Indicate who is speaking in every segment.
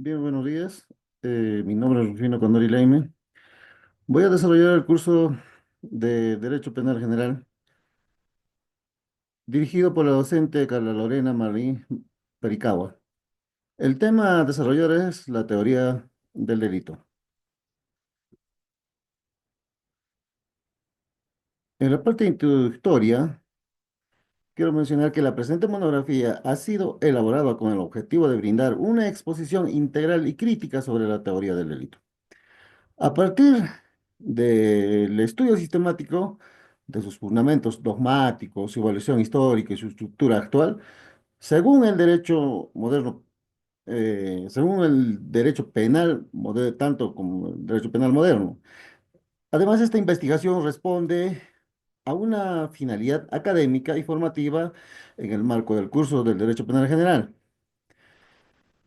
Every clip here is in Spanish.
Speaker 1: Bien, buenos días. Mi nombre es Rufino Condori Leime. Voy a desarrollar el curso de Derecho Penal General dirigido por la docente Carla Lorena Marín Pericagua. El tema a desarrollar es la teoría del delito. En la parte introductoria, quiero mencionar que la presente monografía ha sido elaborada con el objetivo de brindar una exposición integral y crítica sobre la teoría del delito. A partir del estudio sistemático de sus fundamentos dogmáticos, su evaluación histórica y su estructura actual, según el derecho moderno, según el derecho penal, tanto como el derecho penal moderno. Además, esta investigación responde a una finalidad académica y formativa en el marco del curso del Derecho Penal General.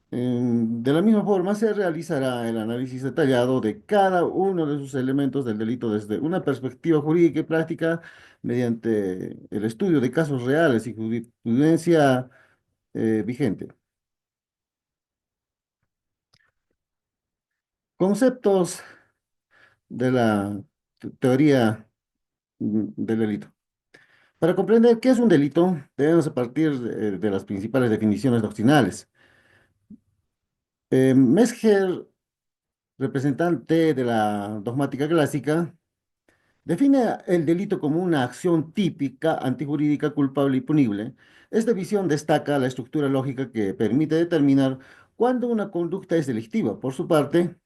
Speaker 1: De la misma forma, se realizará el análisis detallado de cada uno de sus elementos del delito desde una perspectiva jurídica y práctica mediante el estudio de casos reales y jurisprudencia vigente. Conceptos de la teoría del delito. Para comprender qué es un delito, debemos partir de las principales definiciones doctrinales. Mesger, representante de la dogmática clásica, define el delito como una acción típica, antijurídica, culpable y punible. Esta visión destaca la estructura lógica que permite determinar cuándo una conducta es delictiva. Por su parte,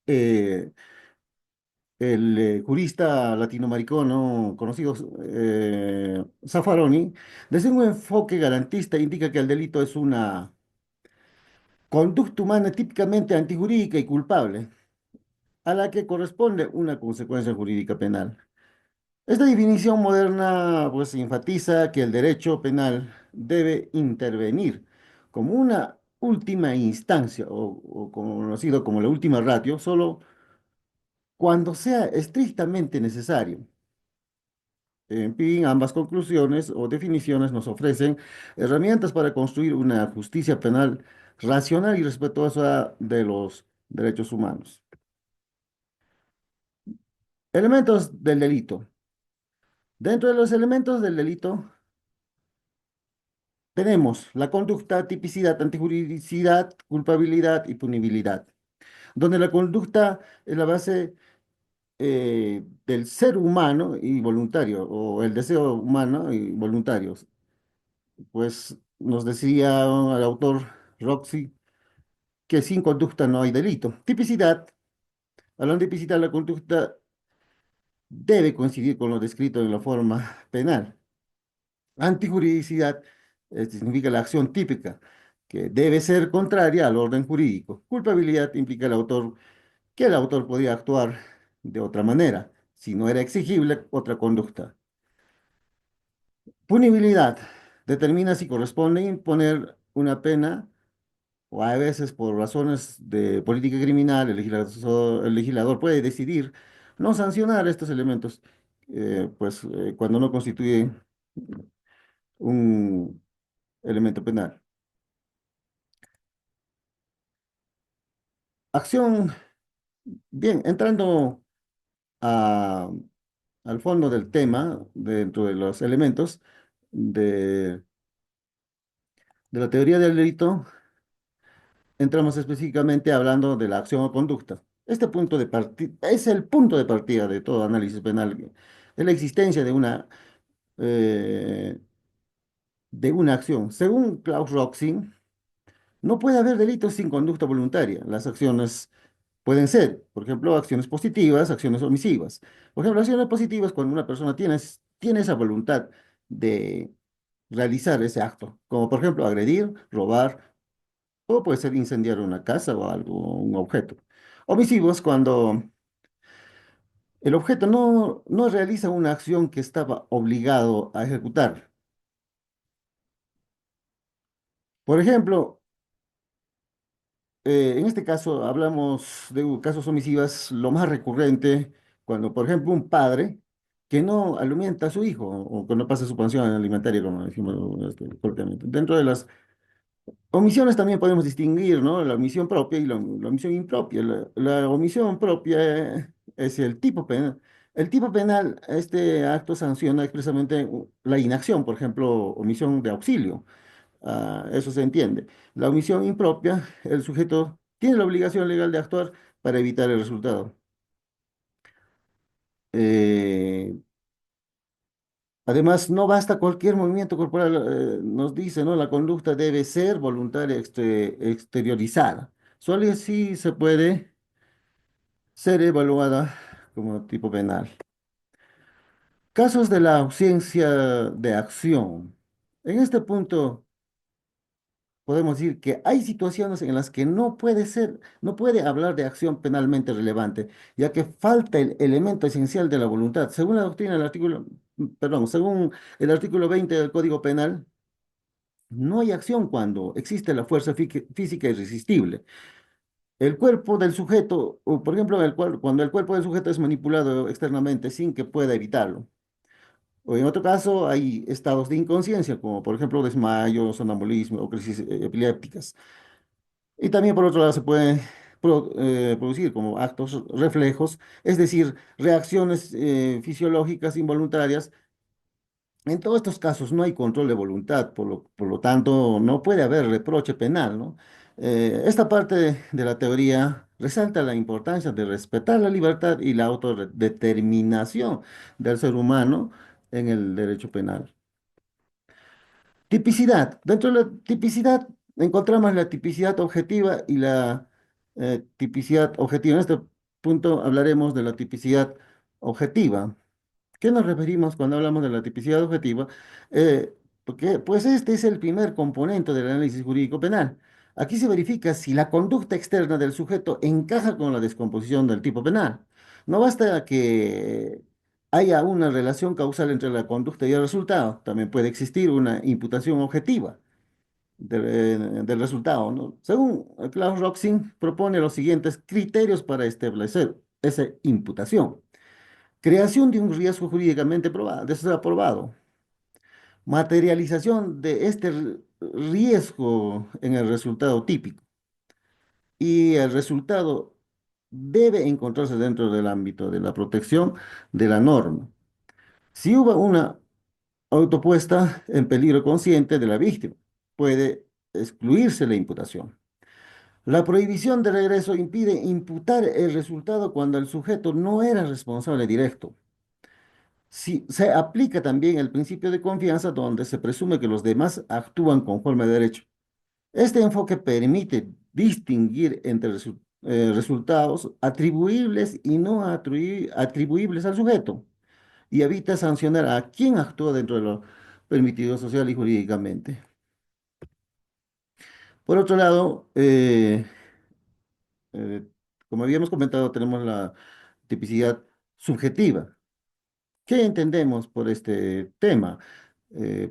Speaker 1: eh, el jurista latinoamericano conocido Zaffaroni, desde un enfoque garantista, indica que el delito es una conducta humana típicamente antijurídica y culpable, a la que corresponde una consecuencia jurídica penal. Esta definición moderna pues enfatiza que el derecho penal debe intervenir como una última instancia o conocido como la última ratio, solo cuando sea estrictamente necesario. En fin, ambas conclusiones o definiciones nos ofrecen herramientas para construir una justicia penal racional y respetuosa de los derechos humanos. Elementos del delito. Dentro de los elementos del delito tenemos la conducta, tipicidad, antijuridicidad, culpabilidad y punibilidad, donde la conducta es la base del ser humano y voluntario, o el deseo humano y voluntario. Pues nos decía el autor Roxy que sin conducta no hay delito. Tipicidad, hablando de tipicidad, la conducta debe coincidir con lo descrito en la forma penal. Antijuridicidad significa la acción típica, que debe ser contraria al orden jurídico. Culpabilidad implica que el autor podía actuar de otra manera, si no era exigible otra conducta. Punibilidad determina si corresponde imponer una pena o a veces por razones de política criminal, el legislador puede decidir no sancionar estos elementos, cuando no constituye un elemento penal. Acción, bien, entrando a- al fondo del tema, dentro de los elementos de, de la teoría del delito, entramos específicamente hablando de la acción o conducta. Este punto de partida es el punto de partida de todo análisis penal, es la existencia eh, de una acción. Según Klaus Roxin, no puede haber delitos sin conducta voluntaria. Las acciones pueden ser, por ejemplo, acciones positivas, acciones omisivas. Por ejemplo, acciones positivas cuando una persona tiene esa voluntad de realizar ese acto, como por ejemplo agredir, robar, o puede ser incendiar una casa o algo, un objeto. Omisivos cuando el objeto no realiza una acción que estaba obligado a ejecutar. Por ejemplo, en este caso hablamos de casos omisivos, lo más recurrente, cuando por ejemplo un padre que no alimenta a su hijo o que no pasa su pensión alimentaria, como decimos coloquialmente. Dentro de las Omisiones también podemos distinguir, ¿no? La omisión propia y la omisión impropia. La omisión propia es el tipo penal. El tipo penal, este acto sanciona expresamente la inacción, por ejemplo, omisión de auxilio. Eso se entiende. La omisión impropia, el sujeto tiene la obligación legal de actuar para evitar el resultado. Eh, Además, no basta cualquier movimiento corporal, nos dice, ¿no? La conducta debe ser voluntaria, exteriorizada. Solo así se puede ser evaluada como tipo penal. Casos de la ausencia de acción. En este punto podemos decir que hay situaciones en las que no puede hablar de acción penalmente relevante, ya que falta el elemento esencial de la voluntad. Según la doctrina del perdón, según el artículo 20 del Código Penal, no hay acción cuando existe la fuerza física irresistible. El cuerpo del sujeto, o por ejemplo, cuando el cuerpo del sujeto es manipulado externamente sin que pueda evitarlo. O en otro caso, hay estados de inconsciencia, como por ejemplo desmayo, sonambulismo o crisis epilépticas. Y también por otro lado se puede producir como actos reflejos, es decir, reacciones fisiológicas involuntarias. En todos estos casos no hay control de voluntad, por lo tanto no puede haber reproche penal, ¿no? Esta parte de la teoría resalta la importancia de respetar la libertad y la autodeterminación del ser humano en el derecho penal. Tipicidad. Dentro de la tipicidad encontramos la tipicidad objetiva y la tipicidad objetiva. En este punto hablaremos de la tipicidad objetiva. ¿Qué nos referimos cuando hablamos de la tipicidad objetiva? Porque, pues este es el primer componente del análisis jurídico penal. Aquí se verifica si la conducta externa del sujeto encaja con la descomposición del tipo penal. No basta que haya una relación causal entre la conducta y el resultado, también puede existir una imputación objetiva del resultado, ¿no? Según Klaus Roxing, propone los siguientes criterios para establecer esa imputación. Creación de un riesgo jurídicamente desaprobado. Materialización de este riesgo en el resultado típico. Y el resultado debe encontrarse dentro del ámbito de la protección de la norma. Si hubo una autopuesta en peligro consciente de la víctima, puede excluirse la imputación. La prohibición de regreso impide imputar el resultado cuando el sujeto no era responsable directo. Sí, se aplica también el principio de confianza donde se presume que los demás actúan conforme a derecho. Este enfoque permite distinguir entre resultados atribuibles y no atribuibles al sujeto y evita sancionar a quien actúa dentro de lo permitido social y jurídicamente. Por otro lado, eh, como habíamos comentado, tenemos la tipicidad subjetiva. ¿Qué entendemos por este tema?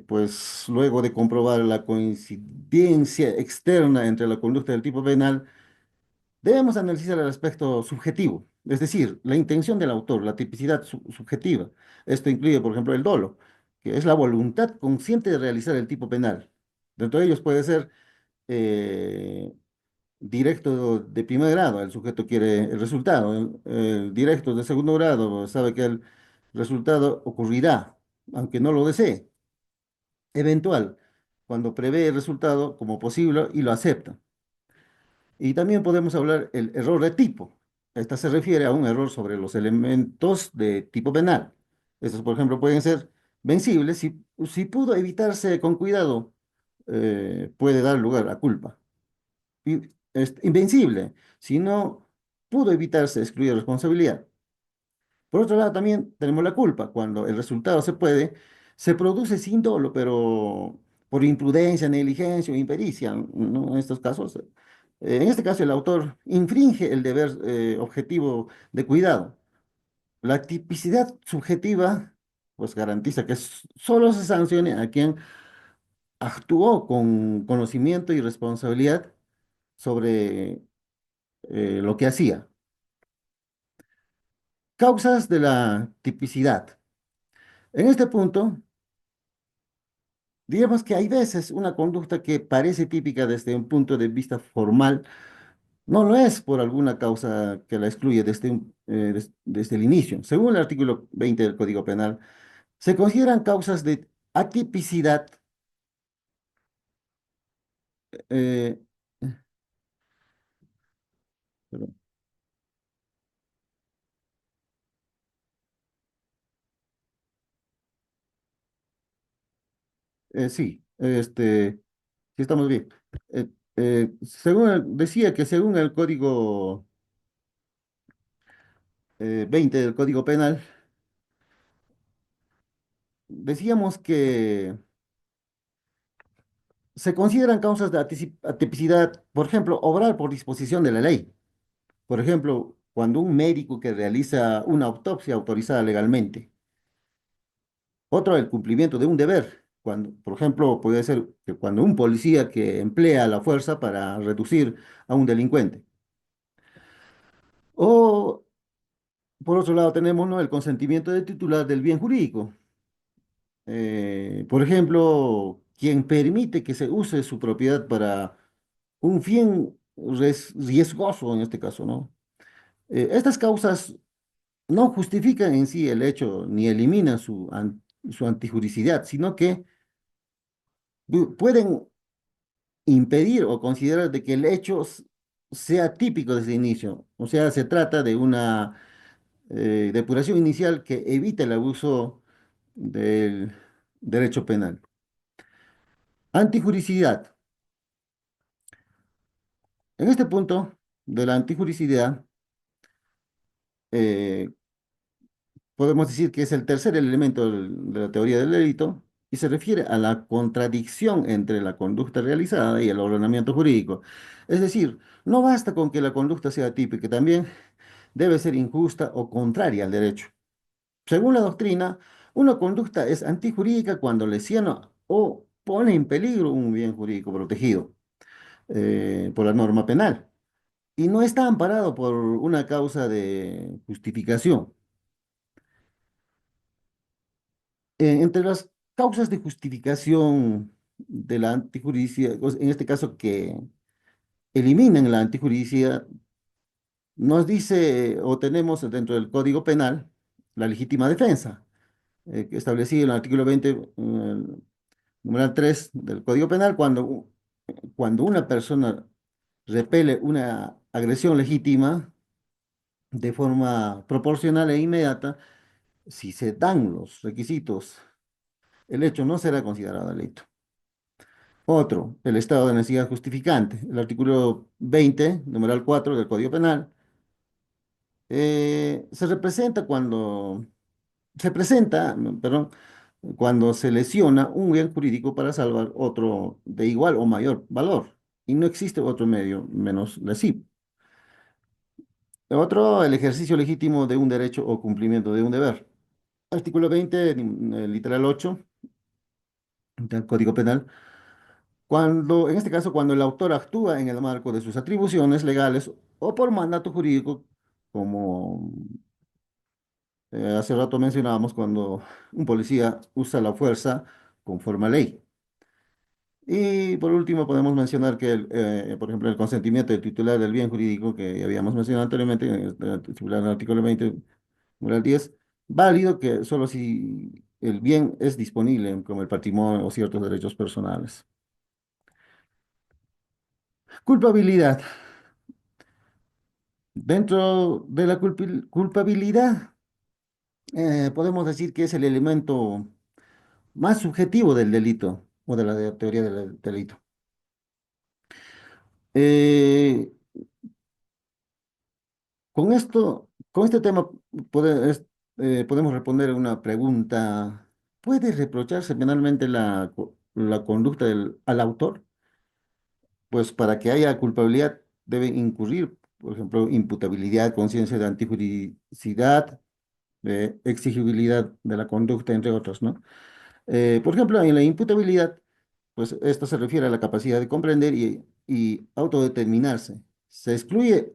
Speaker 1: Pues luego de comprobar la coincidencia externa entre la conducta del tipo penal, debemos analizar el aspecto subjetivo, es decir, la intención del autor, la tipicidad subjetiva. Esto incluye, por ejemplo, el dolo, que es la voluntad consciente de realizar el tipo penal. Dentro de ellos puede ser eh, directo de primer grado, el sujeto quiere el resultado. El directo de segundo grado sabe que el resultado ocurrirá, aunque no lo desee. Eventual, cuando prevé el resultado como posible y lo acepta. Y también podemos hablar el error de tipo. Esta se refiere a un error sobre los elementos de tipo penal. Estos, por ejemplo, pueden ser vencibles si pudo evitarse con cuidado, puede dar lugar a culpa. Y es invencible, si no pudo evitarse, excluye responsabilidad. Por otro lado, también tenemos la culpa. Cuando el resultado se produce sin dolo, pero por imprudencia, negligencia o impericia, ¿no? En estos casos, en este caso, el autor infringe el deber objetivo de cuidado. La tipicidad subjetiva, pues garantiza que solo se sancione a quien actuó con conocimiento y responsabilidad sobre lo que hacía. Causas de la tipicidad. En este punto, Digamos que hay veces una conducta que parece típica desde un punto de vista formal, no lo es por alguna causa que la excluye desde el inicio. Según el artículo 20 del Código Penal, se consideran causas de atipicidad, eh, perdón, sí, sí estamos bien. Decía que según el Código 20 del Código Penal, decíamos que se consideran causas de atipicidad, por ejemplo, obrar por disposición de la ley. Por ejemplo, cuando un médico que realiza una autopsia autorizada legalmente. Otro, el cumplimiento de un deber. Cuando, por ejemplo, puede ser que cuando un policía que emplea la fuerza para reducir a un delincuente. O, por otro lado, tenemos, ¿no?, el consentimiento del titular del bien jurídico. Por ejemplo, quien permite que se use su propiedad para un fin riesgoso, en este caso, ¿no? Estas causas no justifican en sí el hecho ni eliminan su antijuricidad, sino que pueden impedir o considerar de que el hecho sea típico desde el inicio. O sea, se trata de una depuración inicial que evita el abuso del derecho penal. Antijuricidad. En este punto de la antijuricidad, eh, podemos decir que es el tercer elemento de la teoría del delito y se refiere a la contradicción entre la conducta realizada y el ordenamiento jurídico. Es decir, no basta con que la conducta sea típica, también debe ser injusta o contraria al derecho. Según la doctrina, una conducta es antijurídica cuando lesiona o pone en peligro un bien jurídico protegido por la norma penal y no está amparado por una causa de justificación. Entre las causas de justificación de la antijuridicidad, en este caso que eliminan la antijuridicidad, nos dice o tenemos dentro del Código Penal la legítima defensa, que establecida en el artículo 20, numeral 3 del Código Penal, cuando una persona repele una agresión legítima de forma proporcional e inmediata, si se dan los requisitos, el hecho no será considerado delito. Otro, el estado de necesidad justificante. El artículo 20, numeral 4 del Código Penal, se representa se presenta, no, perdón, cuando se lesiona un bien jurídico para salvar otro de igual o mayor valor y no existe otro medio menos lesivo. Otro, el ejercicio legítimo de un derecho o cumplimiento de un deber. Artículo 20, literal 8 del Código Penal. Cuando, en este caso, cuando el autor actúa en el marco de sus atribuciones legales o por mandato jurídico, como hace rato mencionábamos, cuando un policía usa la fuerza conforme a ley. Y por último, podemos mencionar que, por ejemplo, el consentimiento del titular del bien jurídico, que ya habíamos mencionado anteriormente, titular del artículo 20, numeral 10, válido que solo si el bien es disponible, como el patrimonio o ciertos derechos personales. Culpabilidad. Dentro de la culpabilidad, podemos decir que es el elemento más subjetivo del delito o de la teoría del delito. Eh, con este tema podemos responder una pregunta. ¿Puede reprocharse penalmente la conducta al autor? Pues para que haya culpabilidad debe incurrir, por ejemplo, imputabilidad, conciencia de antijuridicidad, de exigibilidad de la conducta, entre otros, ¿no? Por ejemplo, en la imputabilidad, pues esto se refiere a la capacidad de comprender y autodeterminarse. Se excluye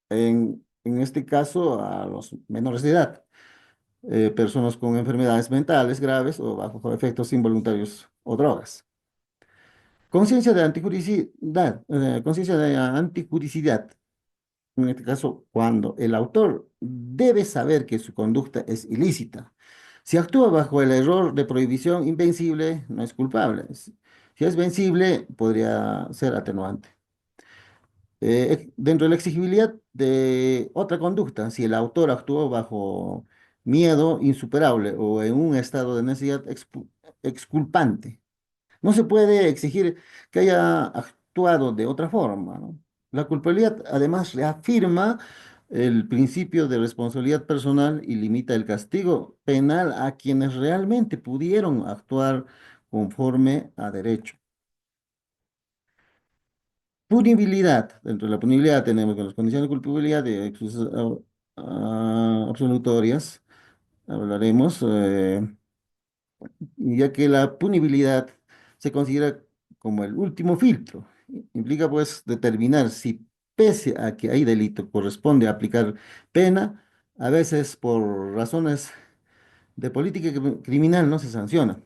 Speaker 1: en este caso a los menores de edad. personas con enfermedades mentales graves o bajo efectos involuntarios o drogas. Conciencia de antijuricidad. En este caso, cuando el autor debe saber que su conducta es ilícita. Si actúa bajo el error de prohibición invencible, no es culpable. Si es vencible, podría ser atenuante. Dentro de la exigibilidad de otra conducta, si el autor actuó bajo miedo insuperable o en un estado de necesidad exculpante, no se puede exigir que haya actuado de otra forma, ¿no? La culpabilidad además reafirma el principio de responsabilidad personal y limita el castigo penal a quienes realmente pudieron actuar conforme a derecho. Punibilidad. Dentro de la punibilidad tenemos que las condiciones de culpabilidad de absolutorias. Hablaremos. Ya que la punibilidad se considera como el último filtro. Implica pues determinar si pese a que hay delito corresponde aplicar pena, a veces por razones de política criminal no se sanciona.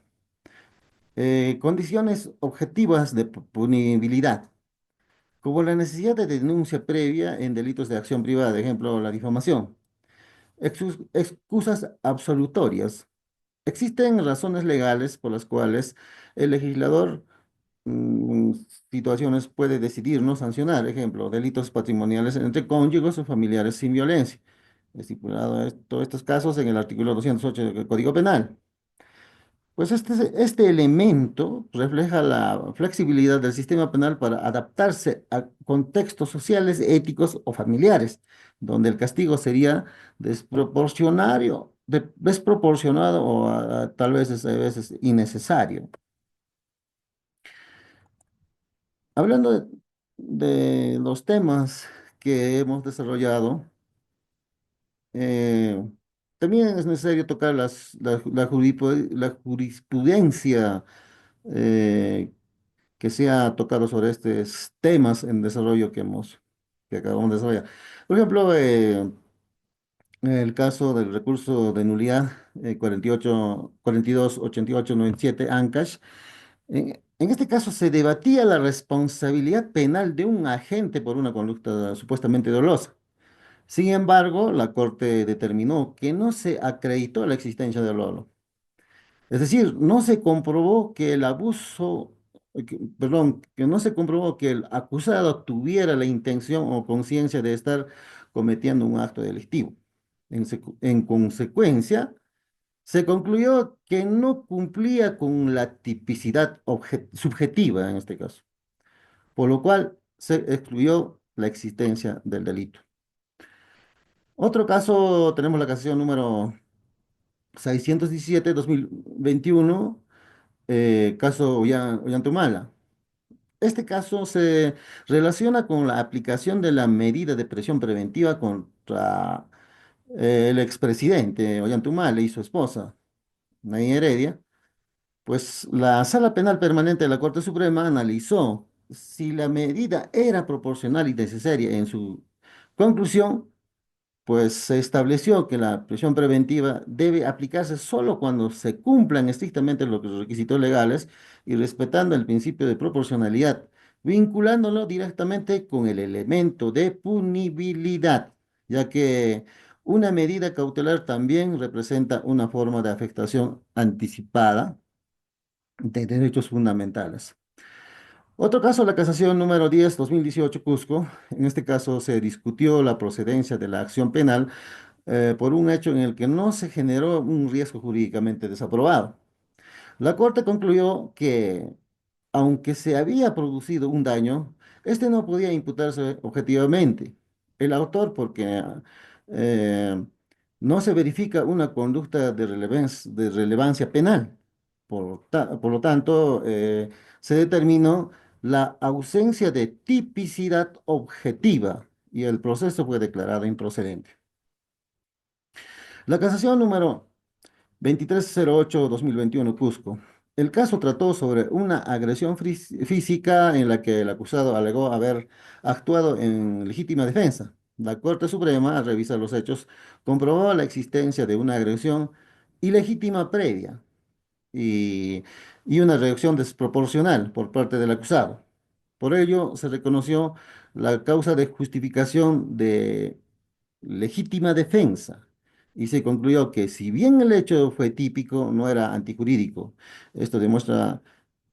Speaker 1: Condiciones objetivas de punibilidad, como la necesidad de denuncia previa en delitos de acción privada, de ejemplo, la difamación. Excusas absolutorias. Existen razones legales por las cuales el legislador mm, situaciones puede decidir no sancionar, ejemplo, delitos patrimoniales entre cónyuges o familiares sin violencia, estipulado todos estos casos en el artículo 208 del Código Penal. Pues este elemento refleja la flexibilidad del sistema penal para adaptarse a contextos sociales, éticos o familiares, donde el castigo sería desproporcionado o tal vez a veces innecesario. Hablando de los temas que hemos desarrollado, eh, también es necesario tocar la jurisprudencia eh, que se ha tocado sobre estos temas en desarrollo que acabamos de desarrollar. Por ejemplo, el caso del recurso de nulidad 428897 Ancash. En este caso se debatía la responsabilidad penal de un agente por una conducta supuestamente dolosa. Sin embargo, la Corte determinó que no se acreditó la existencia del dolo. Es decir, no se comprobó que el abuso, perdón, que no se comprobó que el acusado tuviera la intención o conciencia de estar cometiendo un acto delictivo. En consecuencia, se concluyó que no cumplía con la tipicidad subjetiva en este caso, por lo cual se excluyó la existencia del delito. Otro caso, tenemos la casación número 617-2021, caso Ollantumala. Este caso se relaciona con la aplicación de la medida de presión preventiva contra el expresidente Ollantumala y su esposa, Nay Heredia. Pues la Sala Penal Permanente de la Corte Suprema analizó si la medida era proporcional y necesaria. En su conclusión, pues se estableció que la prisión preventiva debe aplicarse solo cuando se cumplan estrictamente los requisitos legales y respetando el principio de proporcionalidad, vinculándolo directamente con el elemento de punibilidad, ya que una medida cautelar también representa una forma de afectación anticipada de derechos fundamentales. Otro caso, la casación número 10-2018 Cusco. En este caso se discutió la procedencia de la acción penal por un hecho en el que no se generó un riesgo jurídicamente desaprobado. La Corte concluyó que, aunque se había producido un daño, este no podía imputarse objetivamente. El autor, porque eh, no se verifica una conducta de relevancia penal. Por lo tanto, se determinó la ausencia de tipicidad objetiva y el proceso fue declarado improcedente. La casación número 2308-2021 Cusco. El caso trató sobre una agresión física en la que el acusado alegó haber actuado en legítima defensa. La Corte Suprema, al revisar los hechos, comprobó la existencia de una agresión ilegítima previa y, y una reacción desproporcional por parte del acusado. Por ello, se reconoció la causa de justificación de legítima defensa y se concluyó que si bien el hecho fue típico, no era antijurídico. Esto demuestra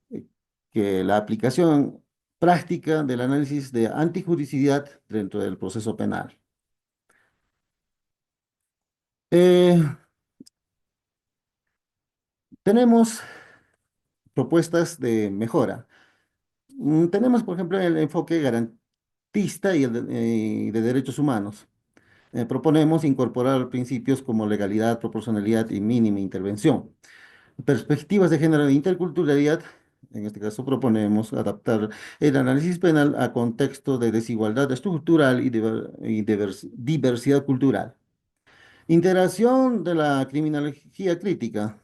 Speaker 1: eh, que la aplicación práctica del análisis de antijuricidad dentro del proceso penal. Eh, tenemos propuestas de mejora. Tenemos, por ejemplo, el enfoque garantista y de derechos humanos. Proponemos incorporar principios como legalidad, proporcionalidad y mínima intervención. Perspectivas de género e interculturalidad. En este caso proponemos adaptar el análisis penal a contexto de desigualdad estructural y diversidad cultural. Integración de la criminología crítica.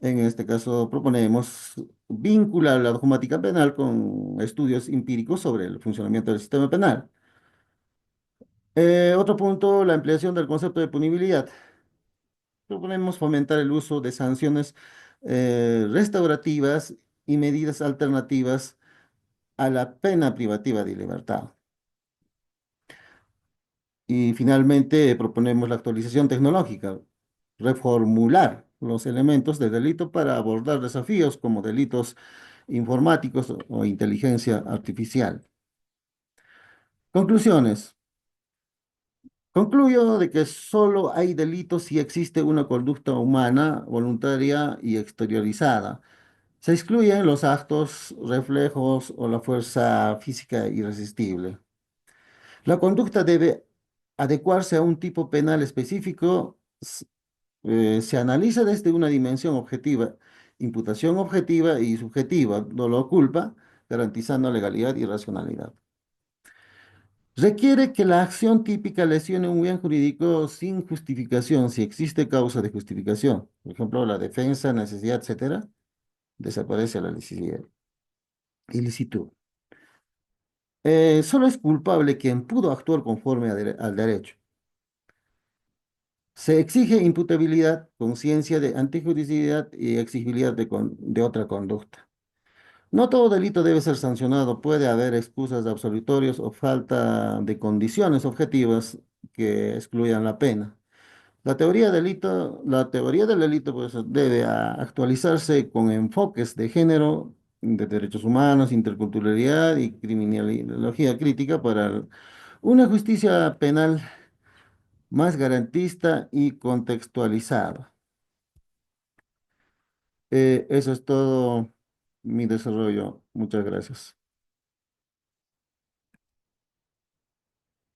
Speaker 1: En este caso proponemos vincular la dogmática penal con estudios empíricos sobre el funcionamiento del sistema penal. Otro punto, la ampliación del concepto de punibilidad. Proponemos fomentar el uso de sanciones restaurativas y medidas alternativas a la pena privativa de libertad. Y finalmente proponemos la actualización tecnológica, reformular los elementos del delito para abordar desafíos como delitos informáticos o inteligencia artificial. Conclusiones. Concluyo de que solo hay delitos si existe una conducta humana, voluntaria y exteriorizada. Se excluyen los actos, reflejos o la fuerza física irresistible. La conducta debe adecuarse a un tipo penal específico. Se analiza desde una dimensión objetiva, imputación objetiva y subjetiva, dolo o culpa, garantizando legalidad y racionalidad. Requiere que la acción típica lesione un bien jurídico sin justificación, si existe causa de justificación. Por ejemplo, la defensa, necesidad, etcétera, desaparece la necesidad. Ilicitud. Solo es culpable quien pudo actuar conforme al derecho. Se exige imputabilidad, conciencia de antijuricidad y exigibilidad de otra conducta. No todo delito debe ser sancionado. Puede haber excusas absolutorias o falta de condiciones objetivas que excluyan la pena. La teoría del delito pues, debe actualizarse con enfoques de género, de derechos humanos, interculturalidad y criminología crítica para una justicia penal más garantista y contextualizada. Eso es todo mi desarrollo. Muchas gracias.